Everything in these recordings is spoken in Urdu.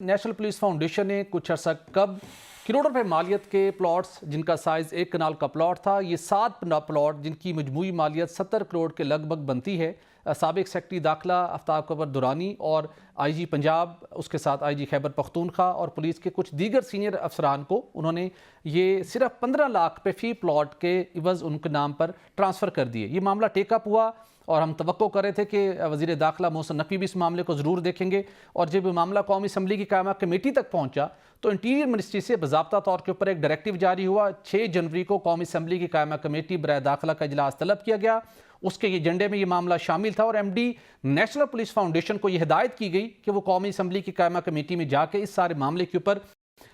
نیشنل پولیس فاؤنڈیشن نے کچھ عرصہ قبل کروڑوں روپے مالیت کے پلاٹس جن کا سائز 1 کنال کا پلاٹ تھا، یہ 7 پلاٹ جن کی مجموعی مالیت 70 کروڑ کے لگ بھگ بنتی ہے، سابق سیکرٹری داخلہ آفتاب قمر درانی اور آئی جی پنجاب، اس کے ساتھ آئی جی خیبر پختونخوا اور پولیس کے کچھ دیگر سینئر افسران کو انہوں نے یہ صرف 15 لاکھ روپے فی پلاٹ کے عوض ان کے نام پر ٹرانسفر کر دیے۔ یہ معاملہ ٹیک اپ ہوا اور ہم توقع کر رہے تھے کہ وزیر داخلہ محسن نقوی بھی اس معاملے کو ضرور دیکھیں گے، اور جب یہ معاملہ قومی اسمبلی کی قائمہ کمیٹی تک پہنچا تو انٹیریئر منسٹری سے باضابطہ طور کے اوپر ایک ڈائریکٹیو جاری ہوا۔ 6 جنوری کو قومی اسمبلی کی قائمہ کمیٹی برائے داخلہ کا اجلاس طلب کیا گیا، اس کے ایجنڈے میں یہ معاملہ شامل تھا، اور M D national police Foundation کو یہ ہدایت کی گئی کہ وہ قومی اسمبلی کی قائمہ کمیٹی میں جا کے اس سارے معاملے کے اوپر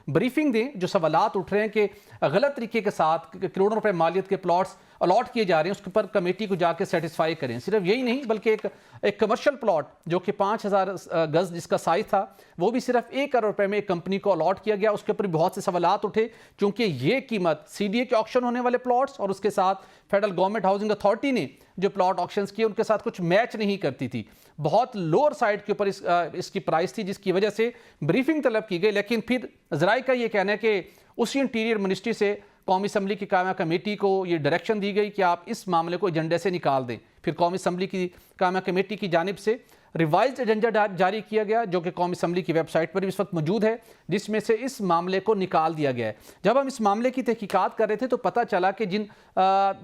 بریفنگ دیں۔ جو سوالات اٹھ رہے ہیں کہ غلط طریقے کے ساتھ کروڑوں روپے مالیت کے پلاٹس الاٹ کیے جا رہے ہیں، اس کے اوپر کمیٹی کو جا کے سیٹسفائی کریں۔ صرف یہی نہیں بلکہ ایک کمرشل پلاٹ جو کہ 5000 گز جس کا سائز تھا، وہ بھی صرف 1 کروڑ روپے میں ایک کمپنی کو الاٹ کیا گیا۔ اس کے اوپر بہت سے سوالات اٹھے چونکہ یہ قیمت سی ڈی اے کے آکشن ہونے والے پلاٹس اور اس کے ساتھ فیڈرل گورنمنٹ ہاؤسنگ اتھارٹی نے جو پلاٹ آکشنز کیے ان کے ساتھ کچھ میچ نہیں کرتی تھی، بہت لوور سائڈ کے اوپر اس کی پرائس تھی، جس کی وجہ سے بریفنگ طلب کی گئی۔ لیکن پھر ذرائع کا یہ کہنا ہے کہ اسی انٹیریئر منسٹری سے قومی اسمبلی کی قائمہ کمیٹی کو یہ ڈائریکشن دی گئی کہ آپ اس معاملے کو ایجنڈے سے نکال دیں۔ پھر قومی اسمبلی کی قائمہ کمیٹی کی جانب سے ریوائزڈ ایجنڈا جاری کیا گیا جو کہ قومی اسمبلی کی ویب سائٹ پر بھی اس وقت موجود ہے، جس میں سے اس معاملے کو نکال دیا گیا ہے۔ جب ہم اس معاملے کی تحقیقات کر رہے تھے تو پتہ چلا کہ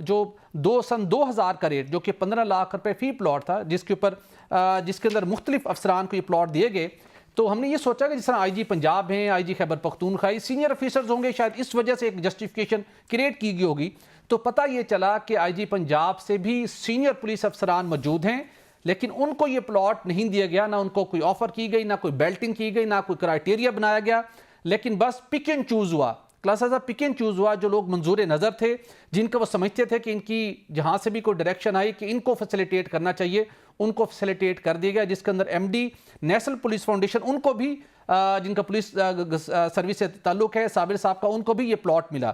جو سن 2000 کا ریٹ جو کہ 15 لاکھ روپے فی پلاٹ تھا، جس کے اندر مختلف افسران کو یہ پلاٹ دیے گئے، تو ہم نے یہ سوچا کہ جس طرح آئی جی پنجاب ہیں، آئی جی خیبر پختونخوا سینئر آفیسرز ہوں گے، شاید اس وجہ سے ایک جسٹیفیکیشن کریٹ کی گئی ہوگی۔ تو پتہ یہ چلا کہ آئی جی پنجاب سے بھی سینئر پولیس افسران موجود ہیں، لیکن ان کو یہ پلاٹ نہیں دیا گیا، نہ ان کو کوئی آفر کی گئی، نہ کوئی بیلٹنگ کی گئی، نہ کوئی کرائٹیریا بنایا گیا، لیکن بس پک اینڈ چوز ہوا۔ کلاسز پک اینڈ چوز ہوا، جو لوگ منظور نظر تھے، جن کا وہ سمجھتے تھے کہ ان کی جہاں سے بھی کوئی ڈائریکشن آئی کہ ان کو فیسیلیٹیٹ کرنا چاہیے، ان کو فیسیلیٹیٹ کر دیا گیا، جس کے اندر M D national police foundation ان کو بھی جن کا پولیس سروس سے تعلق ہے، صابر صاحب کا، ان کو بھی یہ پلاٹ ملا۔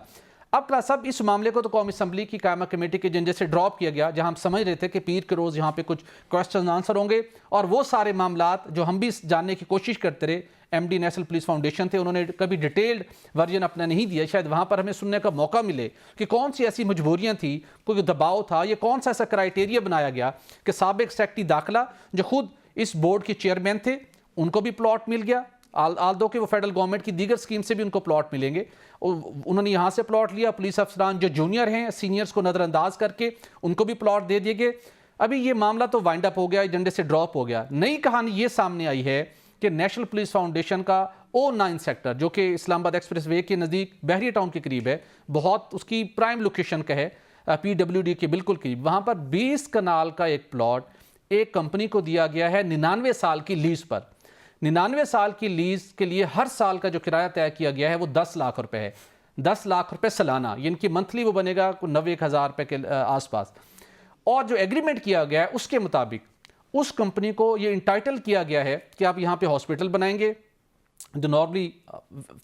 اب صاحب اس معاملے کو تو قومی اسمبلی کی قائمہ کمیٹی کے ایجنڈے سے ڈراپ کیا گیا، جہاں ہم سمجھ رہے تھے کہ پیر کے روز یہاں پہ کچھ کوسچن آنسر ہوں گے، اور وہ سارے معاملات جو ہم بھی جاننے کی کوشش کرتے رہے، M D national police Foundation تھے، انہوں نے کبھی ڈیٹیلڈ ورژن اپنا نہیں دیا، شاید وہاں پر ہمیں سننے کا موقع ملے کہ کون سی ایسی مجبوریاں تھیں، کوئی دباؤ تھا، یہ کون سا ایسا کرائٹیریا بنایا گیا کہ سابق سیکرٹری داخلہ جو خود اس بورڈ کے چیئرمین تھے ان کو بھی پلاٹ مل گیا، آلدو کہ وہ فیڈرل گورنمنٹ کی دیگر سکیم سے بھی ان کو پلاٹ ملیں گے، انہوں نے یہاں سے پلاٹ لیا، پولیس افسران جو جونیئر ہیں، سینئرز کو نظر انداز کر کے ان کو بھی پلاٹ دے دیے گئے۔ ابھی یہ معاملہ تو وائنڈ اپ ہو گیا، ایجنڈے سے ڈراپ ہو گیا۔ نئی کہانی یہ سامنے آئی ہے کہ نیشنل پولیس فاؤنڈیشن کا O9 سیکٹر جو کہ اسلام آباد ایکسپریس وے کے نزدیک بحریہ ٹاؤن کے قریب ہے، بہت اس کی پرائم لوکیشن کا ہے، پی ڈبلیو ڈی کے بالکل قریب، وہاں پر 20 کنال کا ایک پلاٹ ایک کمپنی کو دیا گیا ہے 99 سال کی لیز پر۔ 99 سال کی لیز کے لیے ہر سال کا جو کرایہ طے کیا گیا ہے وہ 10 لاکھ روپے ہے، 10 لاکھ روپے سالانہ، یعنی کہ منتھلی وہ بنے گا 90,000 روپے کے آس پاس۔ اور جو ایگریمنٹ کیا گیا ہے اس کے مطابق اس کمپنی کو یہ انٹائٹل کیا گیا ہے کہ آپ یہاں پہ ہاسپٹل بنائیں گے جو نارملی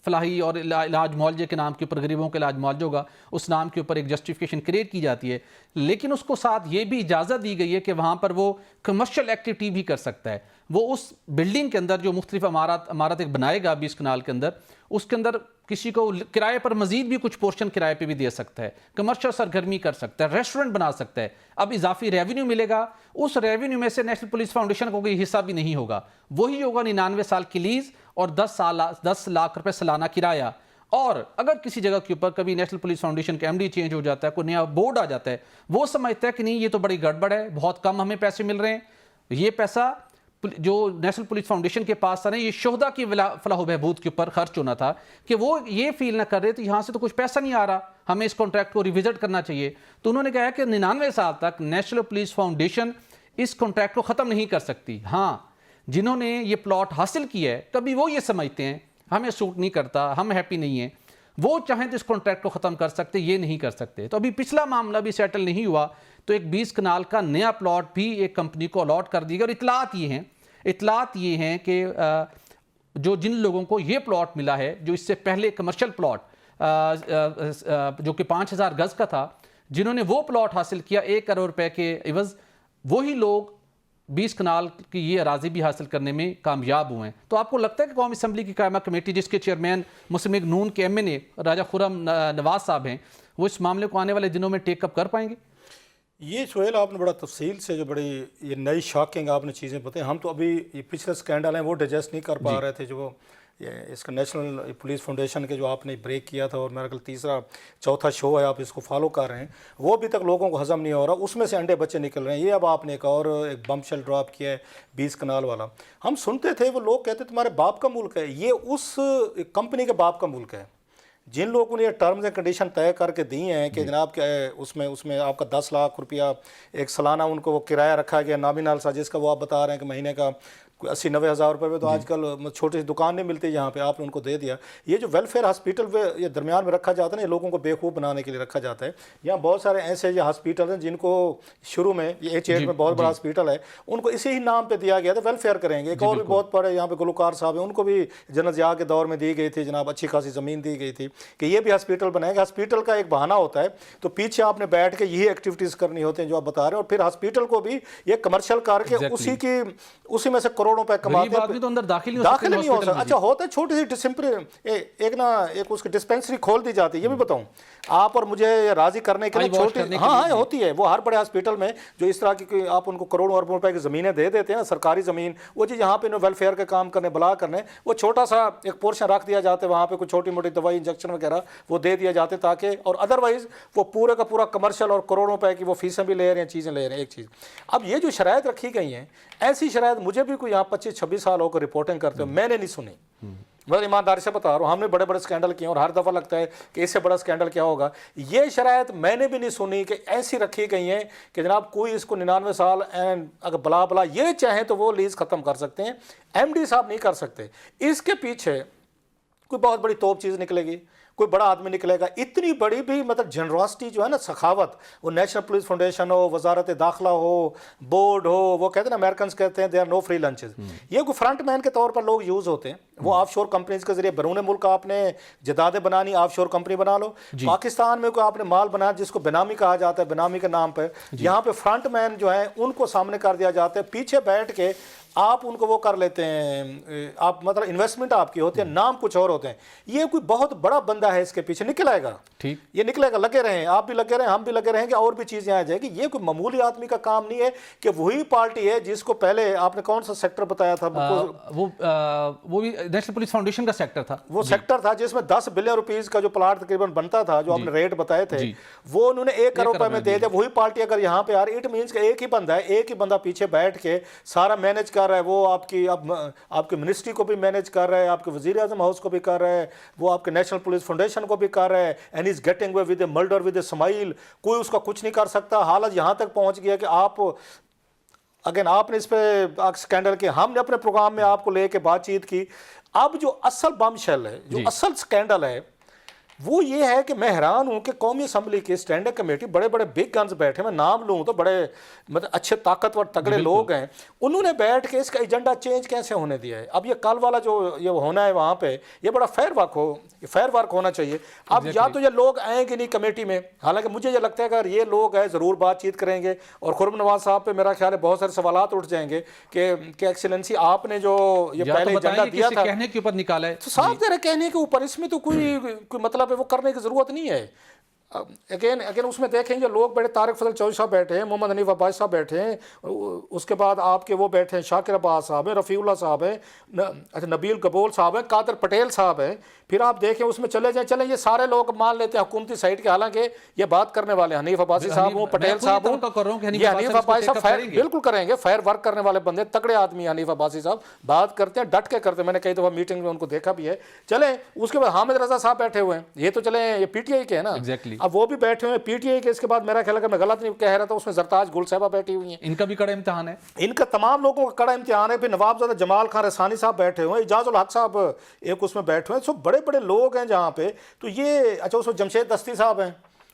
فلاحی اور علاج معالجے کے نام کے اوپر غریبوں کا علاج معالجہ ہوگا، اس نام کے اوپر ایک جسٹیفیکیشن کریٹ کی جاتی ہے، لیکن اس کو ساتھ یہ بھی اجازت دی گئی ہے کہ وہاں پر وہ کمرشل ایکٹیویٹی بھی کر سکتا ہے۔ وہ اس بلڈنگ کے اندر جو مختلف عمارت ایک بنائے گا 20 کنال کے اندر، اس کے اندر کسی کو کرائے پر مزید بھی کچھ پورشن کرائے پہ بھی دے سکتا ہے، کمرشل سرگرمی کر سکتا ہے، ریسٹورنٹ بنا سکتا ہے۔ اب اضافی ریونیو ملے گا، اس ریونیو میں سے نیشنل پولیس فاؤنڈیشن کو کوئی حصہ بھی نہیں ہوگا، وہی ہوگا 99 سال کی لیز اور 10 لاکھ روپے سالانہ کرایہ۔ اور اگر کسی جگہ کے اوپر کبھی نیشنل پولیس فاؤنڈیشن کا ایم ڈی چینج ہو جاتا ہے، کوئی نیا بورڈ آ جاتا ہے، وہ سمجھتا ہے کہ نہیں یہ تو بڑی گڑبڑ ہے، بہت کم ہمیں پیسے مل رہے ہیں، یہ پیسہ جو نیشنل پولیس فاؤنڈیشن کے پاس تھا نا، یہ شہداء کی فلاح و بہبود کے اوپر خرچ ہونا تھا، کہ وہ یہ فیل نہ کر رہے تو یہاں سے تو کچھ پیسہ نہیں آ رہا، ہمیں اس کانٹریکٹ کو ریوزٹ کرنا چاہیے۔ تو انہوں نے کہا کہ 99 سال تک نیشنل پولیس فاؤنڈیشن اس کانٹریکٹ کو ختم نہیں کر سکتی۔ ہاں، جنہوں نے یہ پلاٹ حاصل کیا ہے کبھی وہ یہ سمجھتے ہیں ہمیں سوٹ نہیں کرتا، ہم ہیپی نہیں ہیں، وہ چاہیں تو اس کانٹریکٹ کو ختم کر سکتے، یہ نہیں کر سکتے۔ تو ابھی پچھلا معاملہ بھی سیٹل نہیں ہوا، تو ایک 20 کنال کا نیا پلاٹ بھی ایک کمپنی کو الاٹ کر دی گیا، اور اطلاعات یہ ہیں کہ جن لوگوں کو یہ پلاٹ ملا ہے، جو اس سے پہلے کمرشل پلاٹ جو کہ 5000 گز کا تھا، جنہوں نے وہ پلاٹ حاصل کیا 1 کروڑ روپے کے عوض، وہی لوگ 20 کنال کی یہ اراضی بھی حاصل کرنے میں کامیاب ہوئے ہیں. تو آپ کو لگتا ہے کہ قومی اسمبلی کی قائمہ کمیٹی جس کے چیئرمین مسلم لیگ نون کے MNA راجہ خرم نواز صاحب ہیں وہ اس معاملے کو آنے والے دنوں میں ٹیک اپ کر پائیں گے؟ یہ سہیل آپ نے بڑا تفصیل سے جو بڑی یہ نئی شاکنگ آپ نے چیزیں بتائیں. ہم تو ابھی یہ پچھلے سکینڈل ہیں وہ ڈائجسٹ نہیں کر پا رہے تھے جو اس کا نیشنل پولیس فاؤنڈیشن کے جو آپ نے بریک کیا تھا اور میرا خیال تیسرا چوتھا شو ہے آپ اس کو فالو کر رہے ہیں وہ ابھی تک لوگوں کو ہضم نہیں ہو رہا. اس میں سے انڈے بچے نکل رہے ہیں. یہ اب آپ نے ایک بم شیل ڈراپ کیا ہے 20 کنال والا. ہم سنتے تھے وہ لوگ کہتے تمہارے باپ کا ملک ہے. یہ اس کمپنی کے باپ کا ملک ہے جن لوگوں نے یہ ٹرمز اینڈ کنڈیشن طے کر کے دی ہیں کہ جناب کہ اس میں آپ کا 10 لاکھ روپیہ ایک سالانہ ان کو وہ کرایہ رکھا گیا نامینال سا جس کا وہ آپ بتا رہے ہیں کہ مہینے کا 80-90 ہزار روپے پہ تو آج کل چھوٹی سی دکان نہیں ملتی جہاں پہ آپ نے ان کو دے دیا. یہ جو ویلفیئر ہاسپیٹل پہ یہ درمیان میں رکھا جاتا ہے نا یہ لوگوں کو بیوقوف بنانے کے لیے رکھا جاتا ہے. یہاں بہت سارے ایسے یہ ہاسپیٹل ہیں جن کو شروع میں یہ H8 میں بہت بڑا ہاسپیٹل ہے ان کو اسی ہی نام پہ دیا گیا تھا ویلفیئر کریں گے. ایک اور بھی بہت بڑے یہاں پہ گلوکار صاحب ہیں ان کو بھی جنرل ضیاء کے دور میں دی گئی تھی جناب اچھی خاصی زمین دی گئی تھی کہ یہ بھی ہاسپیٹل بنائے گا. ہاسپیٹل کا ایک بہانہ ہوتا ہے تو پیچھے آپ نے بیٹھ کے یہی ایکٹیویٹیز کرنی ہوتے ہیں جو آپ بتا رہے ہیں اور پھر ہاسپیٹل کو بھی یہ کمرشل کر کے اسی میں سے کروڑوں روپے کماتے ہیں. تو اندر داخل نہیں ہو سکتا. اچھا ہوتا ہے چھوٹی سی ایک اس کی ڈسپینسری کھول دی جاتی ہے. یہ بھی بتاؤں آپ اور مجھے راضی کرنے کے لیے چھوٹی ہاں ہوتی ہے وہ ہر بڑے ہاسپیٹل میں جو اس طرح کی آپ ان کو کروڑوں اربوں روپے کی زمینیں دے دیتے ہیں نا سرکاری زمین وہ جی یہاں پہ ویلفیئر کے کام کرنے بلا کرنے وہ چھوٹا سا ایک پورشن رکھ دیا جاتا ہے وہاں پہ کوئی چھوٹی موٹی دوائی انجیکشن وغیرہ وہ دے دیا جاتے تاکہ اور ادروائز وہ پورے کا پورا کمرشل اور کروڑوں روپے کی وہ فیسیں بھی لے رہے ہیں چیزیں لے رہے ہیں. ایک چیز اب یہ جو شرائط رکھی گئی ہیں ایسی شرائط مجھے بھی کوئی یہاں 25-26 سال ہو کر رپورٹنگ کرتے ہو میں نے نہیں سنی. میں ایمانداری سے بتا رہا ہوں ہم نے بڑے بڑے سکینڈل کیے اور ہر دفعہ لگتا ہے کہ اس سے بڑا سکینڈل کیا ہوگا. یہ شرائط میں نے بھی نہیں سنی کہ ایسی رکھی گئی ہیں کہ جناب کوئی اس کو 99 سال اگر بلا یہ چاہیں تو وہ لیز ختم کر سکتے ہیں. MD صاحب نہیں کر سکتے. اس کے پیچھے کوئی بہت بڑی توپ چیز نکلے گی کوئی بڑا آدمی نکلے گا. اتنی بڑی بھی مطلب جنراسٹی جو ہے نا سخاوت وہ نیشنل پولیس فاؤنڈیشن ہو وزارت داخلہ ہو بورڈ ہو وہ کہتے ہیں نا امریکنز کہتے ہیں there are no free lunches. یہ کوئی فرنٹ مین کے طور پر لوگ یوز ہوتے ہیں. وہ آف شور کمپنیز کے ذریعے بیرون ملک آپ نے جدادیں بنانی آف شور کمپنی بنا لو. پاکستان میں کوئی آپ نے مال بنایا جس کو بینامی کہا جاتا ہے بینامی کے نام پہ یہاں پہ فرنٹ مین جو ہیں ان کو سامنے کر دیا جاتا ہے پیچھے بیٹھ کے آپ ان کو وہ کر لیتے ہیں آپ مطلب انویسٹمنٹ آپ کی ہوتی ہے نام کچھ اور ہوتے ہیں. یہ کوئی بہت بڑا بندہ ہے اس کے پیچھے نکل آئے گا یہ نکلے گا. لگے رہیں آپ بھی لگے رہیں ہم بھی لگے رہیں گے اور بھی چیزیں آ جائے گی. یہ کوئی معمولی آدمی کا کام نہیں ہے کہ وہی پارٹی ہے جس کو پہلے آپ نے کون سا سیکٹر بتایا تھا وہ بھی نیشنل پولیس فاؤنڈیشن کا سیکٹر تھا. وہ سیکٹر تھا جس میں 10 بلین روپیز کا جو پلاٹ تقریباً بنتا تھا جو آپ نے ریٹ بتائے تھے وہ انہوں نے 1 کروڑ روپے میں دے دیا. وہی پارٹی اگر یہاں پہ آ رہی اٹ مینس کہ ایک ہی بندہ ہے ایک ہی بندہ پیچھے بیٹھ کے سارا مینیج کر رہا ہے. وہ آپ کی آپ کی منسٹری کو بھی مینیج کر رہا ہے آپ کے وزیر اعظم ہاؤس کو بھی کر رہا ہے وہ آپ کے نیشنل پولیس فاؤنڈیشن کو بھی کر رہا ہے. And is getting away with a murder with a smile. کوئی اس کا کچھ نہیں کر سکتا. حالت یہاں تک پہنچ گیا کہ آپ نے اس پہ سکینڈل کے ہم نے اپنے پروگرام میں آپ کو لے کے بات چیت کی. اب جو اصل بم شیل ہے جو اصل سکینڈل ہے وہ یہ ہے کہ میں حیران ہوں کہ قومی اسمبلی کی اسٹینڈنگ کمیٹی بڑے بڑے بگ گنز بیٹھے میں نام لوں تو بڑے مطلب اچھے طاقتور تگڑے لوگ ہیں انہوں نے بیٹھ کے اس کا ایجنڈا چینج کیسے ہونے دیا ہے. اب یہ کل والا جو یہ ہونا ہے وہاں پہ یہ بڑا فیئر ورک ہونا چاہیے. اب یا تو یہ لوگ آئیں گے نہیں کمیٹی میں حالانکہ مجھے یہ لگتا ہے کہ اگر یہ لوگ ہیں ضرور بات چیت کریں گے اور خرم نواز صاحب پہ میرا خیال ہے بہت سارے سوالات اٹھ جائیں گے کہ ایکسیلنسی آپ نے جو یہ پہلے ایجنڈا دیا تھا کہنے کے اوپر نکالا ہے صاف طرح کہنے کے اوپر اس میں تو کوئی مطلب ہے وہ کرنے کی ضرورت نہیں ہے. اگین اس میں دیکھیں جو لوگ بیٹھے طارق فضل چودھری صاحب بیٹھے ہیں محمد حنیف عباسی صاحب بیٹھے ہیں اس کے بعد آپ کے وہ بیٹھے ہیں شاکر عباس صاحب ہیں رفیع اللہ صاحب ہیں نبیل قبول صاحب ہیں قادر پٹیل صاحب ہیں. پھر آپ دیکھیں اس میں چلیں یہ سارے لوگ مان لیتے ہیں حکومتی سائٹ کے حالانکہ یہ بات کرنے والے حنیف عباسی صاحب ہوں پٹیل صاحب ہوں یہ حنیف عباسی صاحب بالکل کریں گے فیئر ورک کرنے والے بندے تگڑے آدمی حنیف عباسی صاحب بات کرتے ہیں ڈٹ کے کرتے ہیں. میں نے کئی دفعہ میٹنگ میں ان کو دیکھا بھی ہے. چلیں اس کے بعد حامد رضا صاحب بیٹھے ہوئے ہیں یہ تو چلیں یہ PTI کے ہیں نا اب وہ بھی بیٹھے ہوئے ہیں PTI کے. اس کے بعد میرا خیال ہے کہ میں غلط نہیں کہہ رہا تھا اس میں زرتاج گل صاحبہ بیٹھی ہوئی ہیں. ان کا بھی کڑا امتحان ہے ان کا تمام لوگوں کا کڑا امتحان ہے. پھر نواب زادہ جمال خان رسانی صاحب بیٹھے ہوئے ہیں اعجاز الحق صاحب ایک اس میں بیٹھے ہوئے ہیں. سب بڑے بڑے لوگ ہیں جہاں پہ تو یہ اچھا اس میں جمشید دستی صاحب ہیں